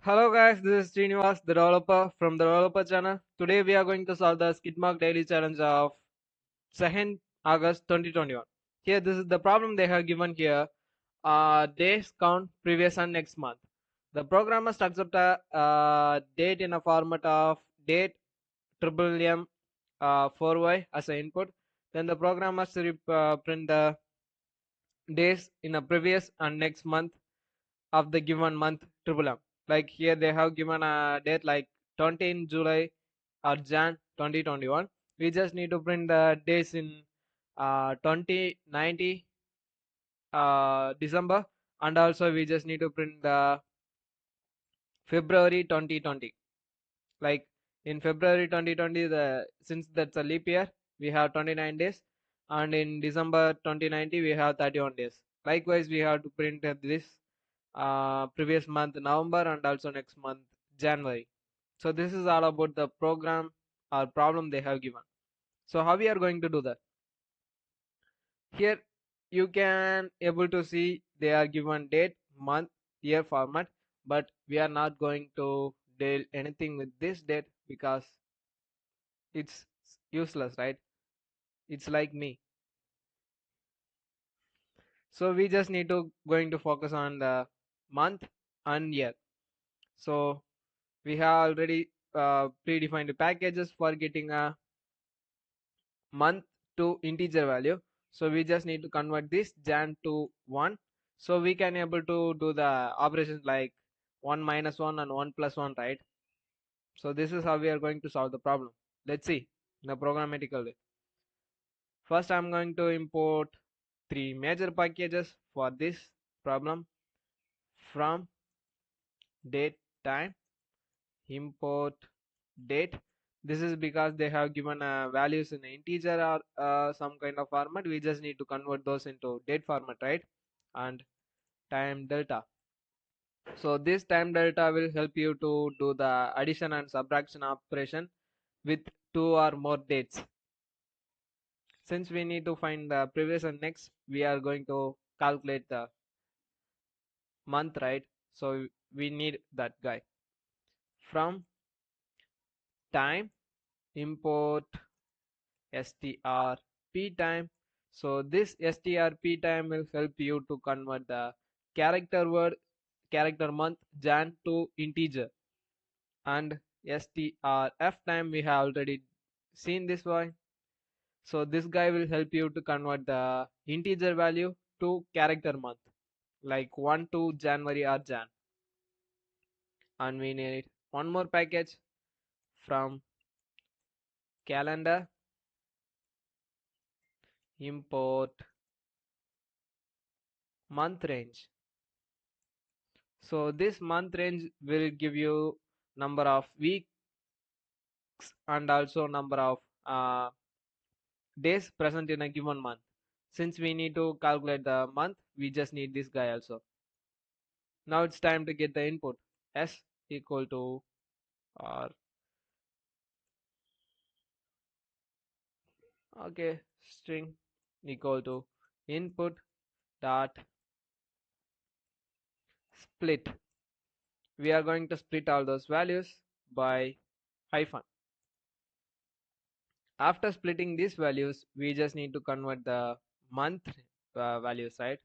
Hello guys, this is Srinivas, the developer from the developer channel. Today we are going to solve the Skidmark daily challenge of 2nd August 2021. Here this is the problem they have given here. Days count previous and next month. The program must accept a date in a format of date triple M 4y as an input. Then the program must print the days in a previous and next month of the given month triple M. Like here they have given a date like 20 July or Jan 2021. We just need to print the days in 2090 December, and also we just need to print the February 2020. Like in February 2020, the since that's a leap year, we have 29 days, and in December 2090 we have 31 days. Likewise, we have to print this previous month November and also next month January. So this is all about the program or problem they have given. So how we are going to do that? Here you can able to see they are given date, month, year format, but we are not going to deal anything with this date because it's useless, right? It's like me. So we just need to going to focus on the month and year. So we have already predefined packages for getting a month to integer value. So we just need to convert this Jan to 1. So we can able to do the operations like 1 minus 1 and 1 plus 1, right? So this is how we are going to solve the problem. Let's see in a programmatical way. First I'm going to import three major packages for this problem. From date time import date. This is because they have given values in integer or some kind of format. We just need to convert those into date format, right? And time delta. So this time delta will help you to do the addition and subtraction operation with two or more dates. Since we need to find the previous and next, we are going to calculate the month, right? So we need that guy. From time import strp time. So this strp time will help you to convert the character word, character month Jan to integer. And strf time we have already seen this one. So this guy will help you to convert the integer value to character month, like 1 to January or Jan. And we need one more package from calendar import month range. So this month range will give you number of weeks and also number of days present in a given month. Since we need to calculate the month, we just need this guy also. Now it's time to get the input. S equal to or okay, string equal to input dot split. We are going to split all those values by hyphen. After splitting these values, we just need to convert the month values, right?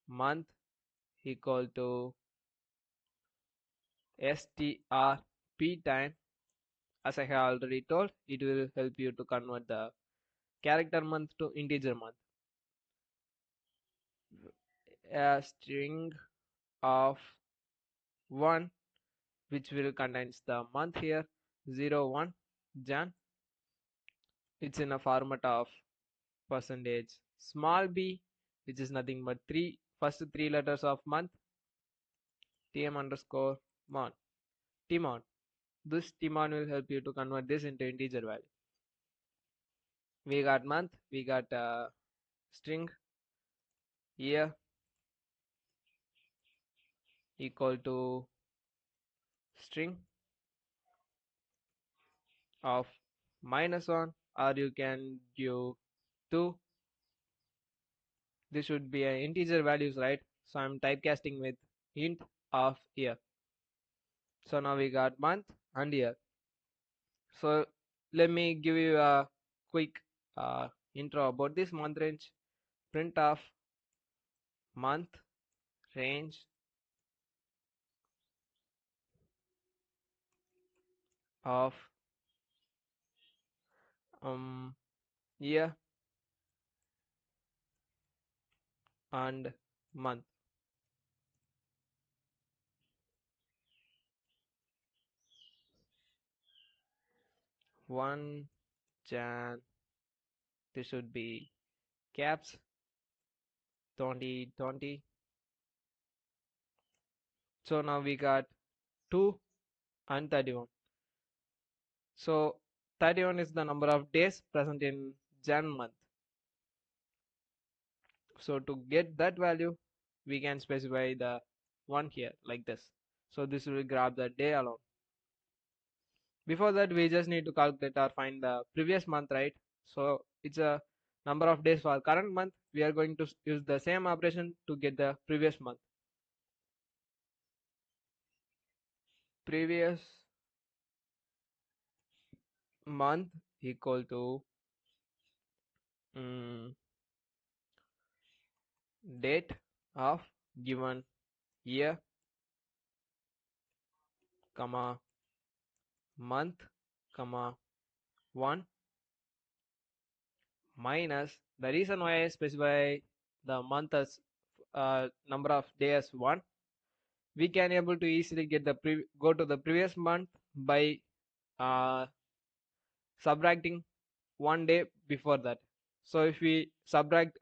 Month equal to strp time. As I have already told, it will help you to convert the character month to integer month. A string of 1 which will contains the month here 01 Jan. It's in a format of percentage small b, which is nothing but first three letters of month, tm underscore mon, tmon. This tmon will help you to convert this into integer value. We got month, we got string year equal to string of -1, or you can give 2. This should be an integer values, right? So I'm typecasting with int of year. So now we got month and year. So let me give you a quick intro about this month range. Print of month range of year and month. One Jan. This should be caps 2020. So now we got 2 and 31. So 31 is the number of days present in Jan month. So to get that value, we can specify the one here like this. So this will grab the day alone. Before that, we just need to calculate or find the previous month, right? So it's a number of days for current month. We are going to use the same operation to get the previous month. Previous month equal to mm, date of given year, comma month, comma 1 minus the reason why I specify the month as number of days 1. We can able to easily get the go to the previous month by uh, subtracting 1 day before that. So if we subtract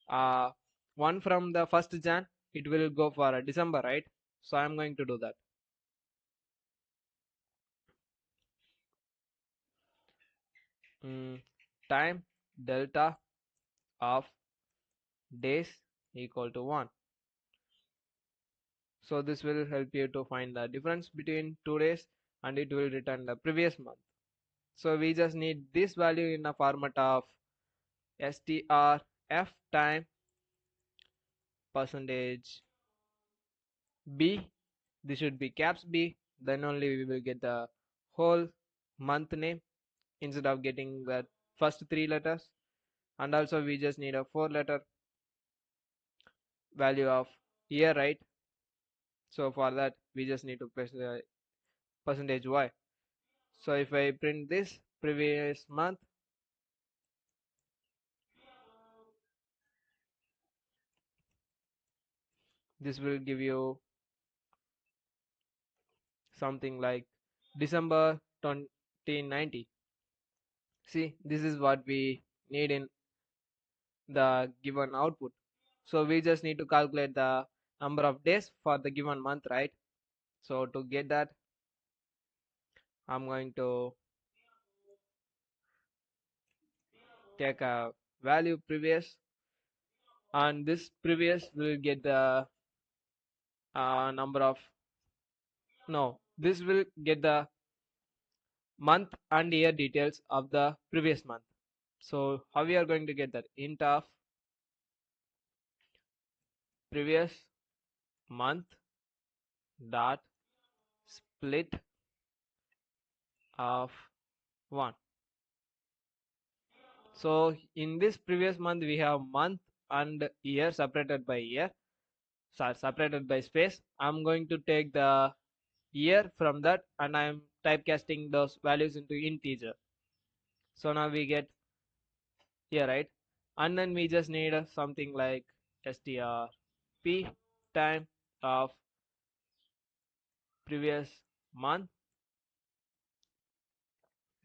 uh, 1 from the first Jan, it will go for December, right? So I'm going to do that. Time delta of days equal to 1. So this will help you to find the difference between 2 days and it will return the previous month. So we just need this value in a format of strf time percentage b. This should be caps b. Then only we will get the whole month name instead of getting the first 3 letters. And also we just need a 4-letter value of year, right? So for that we just need to press the percentage y. So if I print this previous month, this will give you something like December 2090. See, this is what we need in the given output. So we just need to calculate the number of days for the given month, right? So to get that, I'm going to take a value previous, and this previous will get the number of, no, this will get the month and year details of the previous month. So how we are going to get that? Int of previous month dot split of 1. So in this previous month we have month and year separated by year, separated by space. I'm going to take the year from that and I'm typecasting those values into integer. So now we get here, right? And then we just need something like strp time of previous month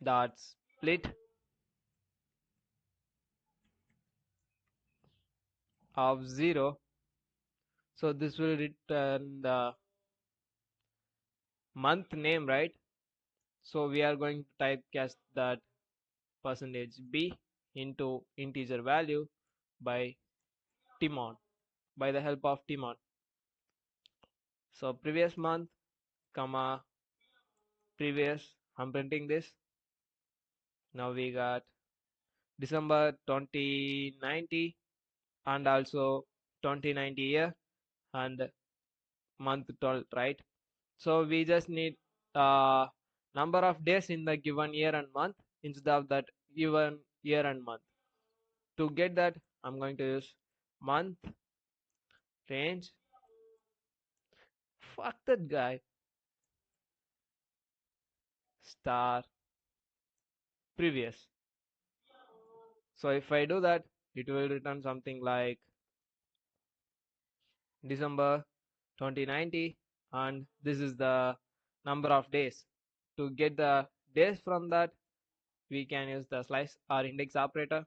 dot split of 0. So this will return the month name, right? So we are going to typecast that percentage b into integer value by Timon, by the help of Timon. So previous month, comma previous, I'm printing this. Now we got December 2090 and also 2090 year and month 12, right? So we just need uh, number of days in the given year and month instead of that given year and month. To get that, I'm going to use month range. Fuck that guy. Star previous. So if I do that, it will return something like December 2090, and this is the number of days. To get the days from that, we can use the slice or index operator.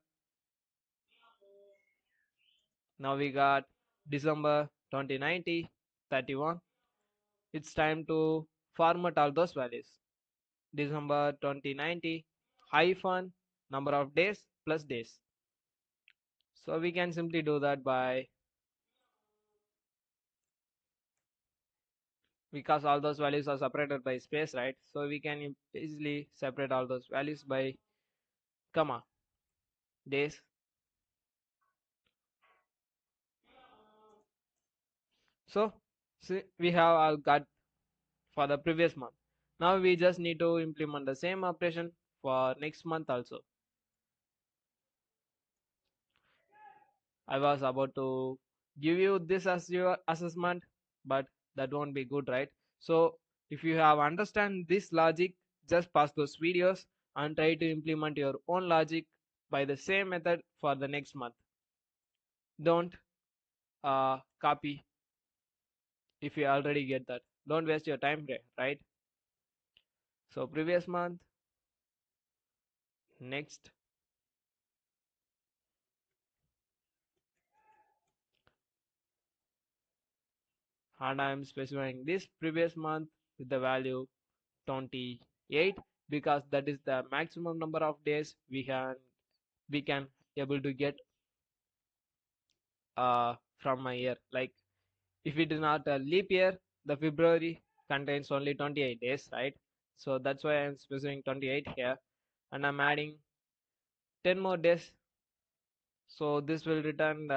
Now we got December 2090 31. It's time to format all those values. December 2090 hyphen number of days plus days. So we can simply do that by, because all those values are separated by space, right? So we can easily separate all those values by comma days. So see, we have all got for the previous month. Now we just need to implement the same operation for next month also. I was about to give you this as your assessment, but that won't be good, right? So if you have understand this logic, just pause those videos and try to implement your own logic by the same method for the next month. Don't copy if you already get that. Don't waste your time, right? So previous month, next, and I'm specifying this previous month with the value 28 because that is the maximum number of days we can able to get from my year. Like if it is not a leap year, the February contains only 28 days, right? So that's why I'm specifying 28 here, and I'm adding 10 more days. So this will return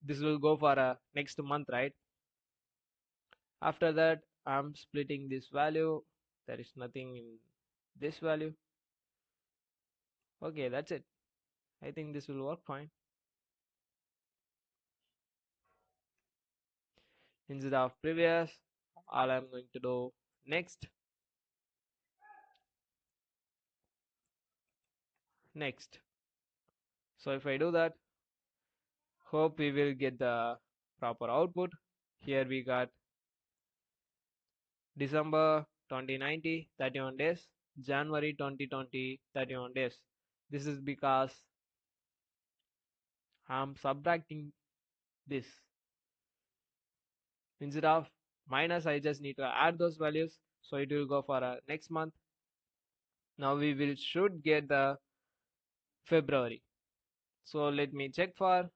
this will go for next month, right? After that, I'm splitting this value. There is nothing in this value. Okay, that's it. I think this will work fine. Instead of previous, all I'm going to do next, next. So if I do that, hope we will get the proper output. Here we got December 2090 31 days, January 2020 31 days. This is because I'm subtracting this. Instead of minus, I just need to add those values, so it will go for next month. Now we will should get the February. So let me check for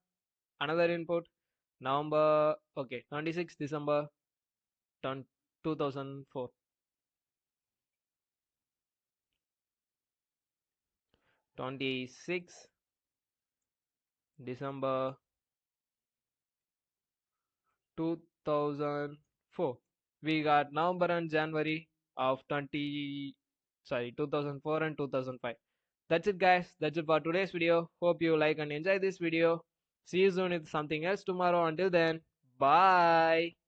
another input. November, okay, 26 December 2004. 26 December 2004. We got November and January of 2004 and 2005. That's it, guys. That's it for today's video. Hope you like and enjoy this video. See you soon with something else tomorrow. Until then, bye.